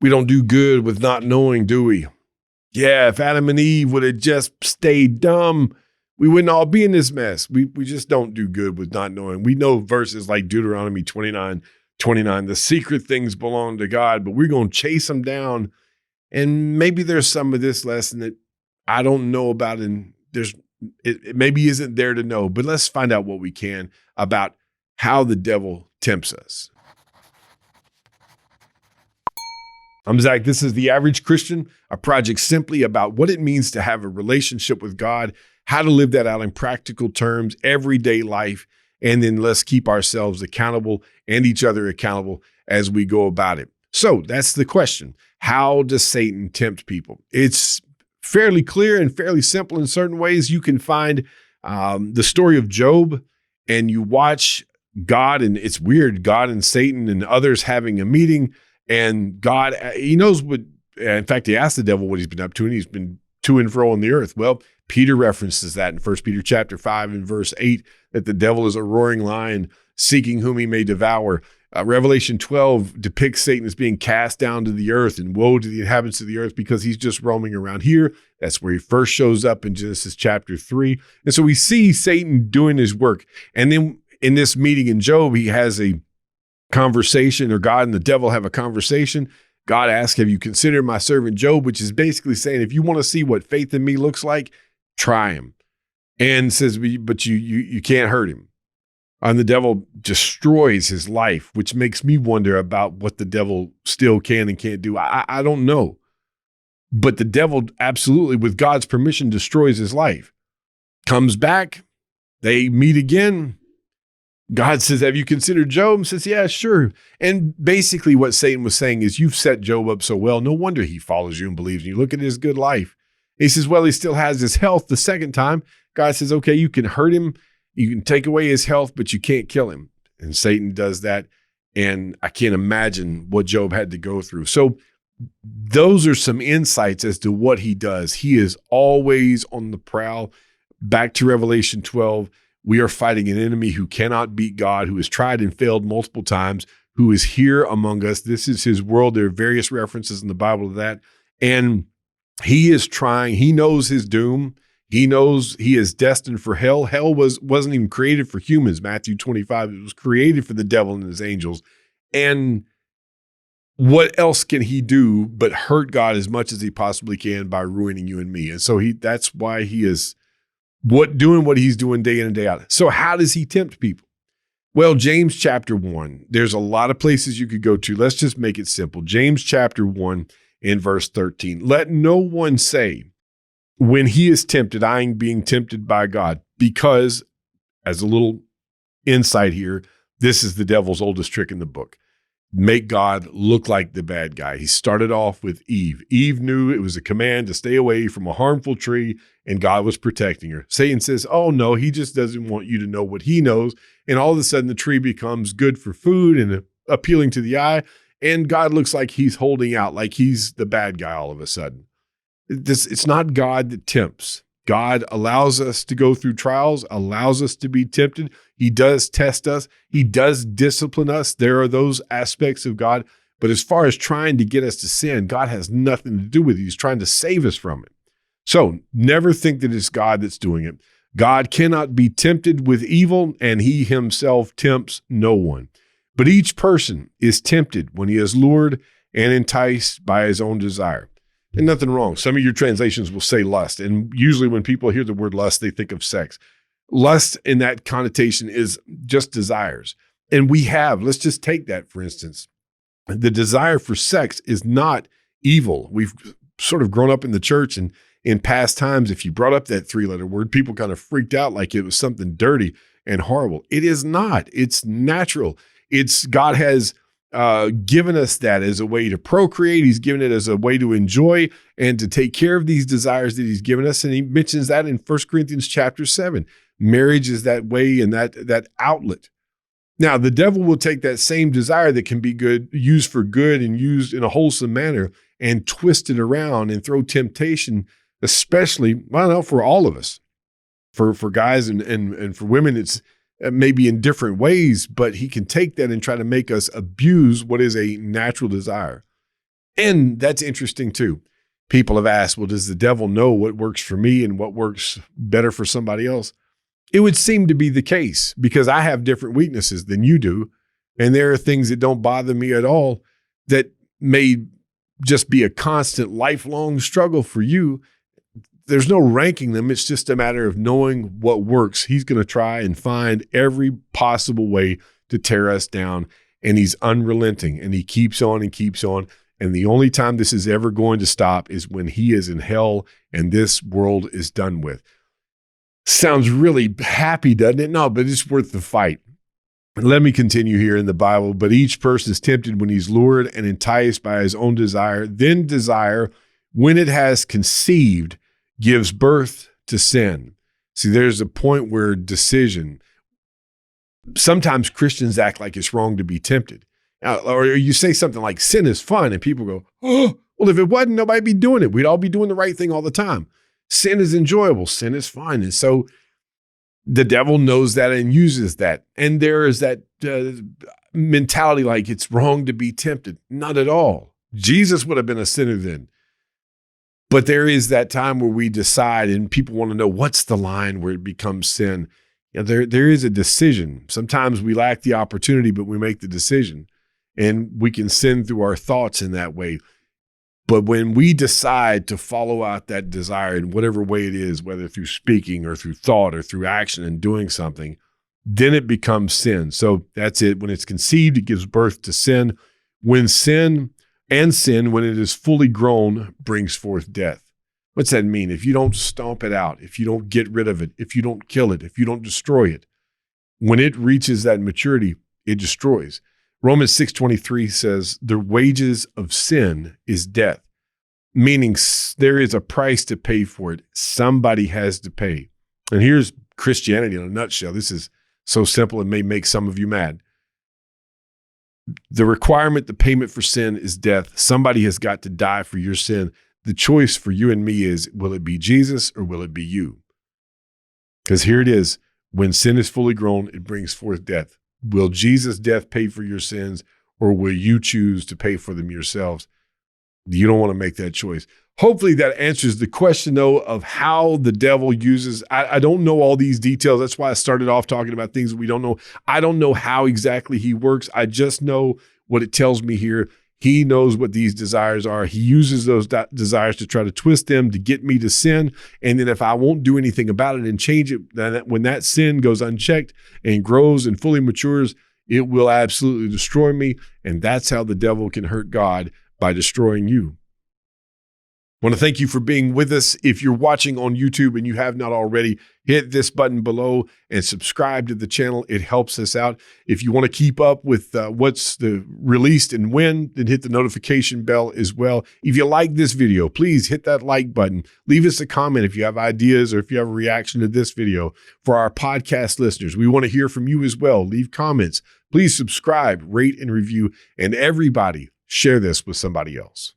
We don't do good with not knowing, do we? Yeah, if Adam and Eve would have just stayed dumb, we wouldn't all be in this mess. We just don't do good with not knowing. We know verses like Deuteronomy 29:29, the secret things belong to God, but we're going to chase them down. And maybe there's some of this lesson that I don't know about, and it maybe isn't there to know, but let's find out what we can about how the devil tempts us. I'm Zach. This is The Average Christian, a project simply about what it means to have a relationship with God, how to live that out in practical terms, everyday life, and then let's keep ourselves accountable and each other accountable as we go about it. So that's the question. How does Satan tempt people? It's fairly clear and fairly simple in certain ways. You can find the story of Job and you watch God, and it's weird, God and Satan and others having a meeting. And God, he knows what, in fact, he asked the devil what he's been up to, and he's been to and fro on the earth. Well, Peter references that in 1 Peter chapter 5 and verse 8, that the devil is a roaring lion seeking whom he may devour. Revelation 12 depicts Satan as being cast down to the earth, and woe to the inhabitants of the earth because he's just roaming around here. That's where he first shows up in Genesis chapter 3. And so we see Satan doing his work. And then in this meeting in Job, he has a conversation, or God and the devil have a conversation. God asks, have you considered my servant Job? Which is basically saying, if you want to see what faith in me looks like, try him. And says, but you can't hurt him. And the devil destroys his life, which makes me wonder about what the devil still can and can't do. I don't know. But the devil absolutely, with God's permission, destroys his life. Comes back. They meet again. God says, have you considered Job? And says, yeah, sure. And basically what Satan was saying is, you've set Job up so well. No wonder he follows you and believes in you. Look at his good life. He says, well, he still has his health. The second time, God says, okay, you can hurt him. You can take away his health, but you can't kill him. And Satan does that. And I can't imagine what Job had to go through. So those are some insights as to what he does. He is always on the prowl. Back to Revelation 12. We are fighting an enemy who cannot beat God, who has tried and failed multiple times, who is here among us. This is his world. There are various references in the Bible to that. And he is trying. He knows his doom. He knows he is destined for hell. Hell wasn't even created for humans, Matthew 25. It was created for the devil and his angels. And what else can he do but hurt God as much as he possibly can by ruining you and me? And so that's why he is doing what he's doing day in and day out. So how does he tempt people? Well, James chapter 1, there's a lot of places you could go to. Let's just make it simple. James chapter 1 in verse 13. Let no one say when he is tempted, I am being tempted by God, because, as a little insight here, this is the devil's oldest trick in the book. Make God look like the bad guy. He started off with Eve. Eve knew it was a command to stay away from a harmful tree, and God was protecting her. Satan says, oh no, he just doesn't want you to know what he knows. And all of a sudden the tree becomes good for food and appealing to the eye. And God looks like he's holding out, like he's the bad guy all of a sudden. It's not God that tempts. God allows us to go through trials, allows us to be tempted. He does test us. He does discipline us. There are those aspects of God. But as far as trying to get us to sin, God has nothing to do with it. He's trying to save us from it. So never think that it's God that's doing it. God cannot be tempted with evil, and he himself tempts no one. But each person is tempted when he is lured and enticed by his own desire. And nothing wrong. Some of your translations will say lust. And usually when people hear the word lust, they think of sex. Lust in that connotation is just desires. And let's just take that for instance. The desire for sex is not evil. We've sort of grown up in the church, and in past times, if you brought up that three-letter word, people kind of freaked out like it was something dirty and horrible. It is not. It's natural. God has given us that as a way to procreate. He's given it as a way to enjoy and to take care of these desires that he's given us. And he mentions that in 1 Corinthians chapter 7. Marriage is that way and that outlet. Now, the devil will take that same desire that can be good, used for good and used in a wholesome manner, and twist it around and throw temptation, especially, for all of us. For guys and for women, it's maybe in different ways, but he can take that and try to make us abuse what is a natural desire. And that's interesting too. People have asked, well, does the devil know what works for me and what works better for somebody else? It would seem to be the case because I have different weaknesses than you do. And there are things that don't bother me at all that may just be a constant lifelong struggle for you. There's no ranking them. It's just a matter of knowing what works. He's going to try and find every possible way to tear us down. And he's unrelenting and he keeps on and keeps on. And the only time this is ever going to stop is when he is in hell and this world is done with. Sounds really happy, doesn't it? No, but it's worth the fight. Let me continue here in the Bible. But each person is tempted when he's lured and enticed by his own desire. Then desire, when it has conceived, gives birth to sin. See, there's a point where decision. Sometimes Christians act like it's wrong to be tempted. Or you say something like sin is fun and people go, oh, well, if it wasn't, nobody'd be doing it. We'd all be doing the right thing all the time. Sin is enjoyable. Sin is fun. And so the devil knows that and uses that. And there is that mentality like it's wrong to be tempted. Not at all. Jesus would have been a sinner then. But there is that time where we decide and people want to know what's the line where it becomes sin. There is a decision. Sometimes we lack the opportunity, but we make the decision. And we can sin through our thoughts in that way. But when we decide to follow out that desire in whatever way it is, whether through speaking or through thought or through action and doing something, then it becomes sin. So that's it. When it's conceived, it gives birth to sin. When sin, when it is fully grown, brings forth death. What's that mean? If you don't stomp it out, if you don't get rid of it, if you don't kill it, if you don't destroy it, when it reaches that maturity, it destroys. Romans 6:23 says, the wages of sin is death, meaning there is a price to pay for it. Somebody has to pay. And here's Christianity in a nutshell. This is so simple, it may make some of you mad. The requirement, the payment for sin is death. Somebody has got to die for your sin. The choice for you and me is, will it be Jesus or will it be you? Because here it is. When sin is fully grown, it brings forth death. Will Jesus' death pay for your sins, or will you choose to pay for them yourselves? You don't want to make that choice. Hopefully that answers the question, though, of how the devil uses. I don't know all these details. That's why I started off talking about things that we don't know. I don't know how exactly he works. I just know what it tells me here. He knows what these desires are. He uses those desires to try to twist them to get me to sin. And then if I won't do anything about it and change it, then when that sin goes unchecked and grows and fully matures, it will absolutely destroy me. And that's how the devil can hurt God, by destroying you. I want to thank you for being with us. If you're watching on YouTube and you have not already, hit this button below and subscribe to the channel. It helps us out. If you want to keep up with what's released and when, then hit the notification bell as well. If you like this video, please hit that like button. Leave us a comment if you have ideas or if you have a reaction to this video. For our podcast listeners, we want to hear from you as well. Leave comments. Please subscribe, rate, and review. And everybody, share this with somebody else.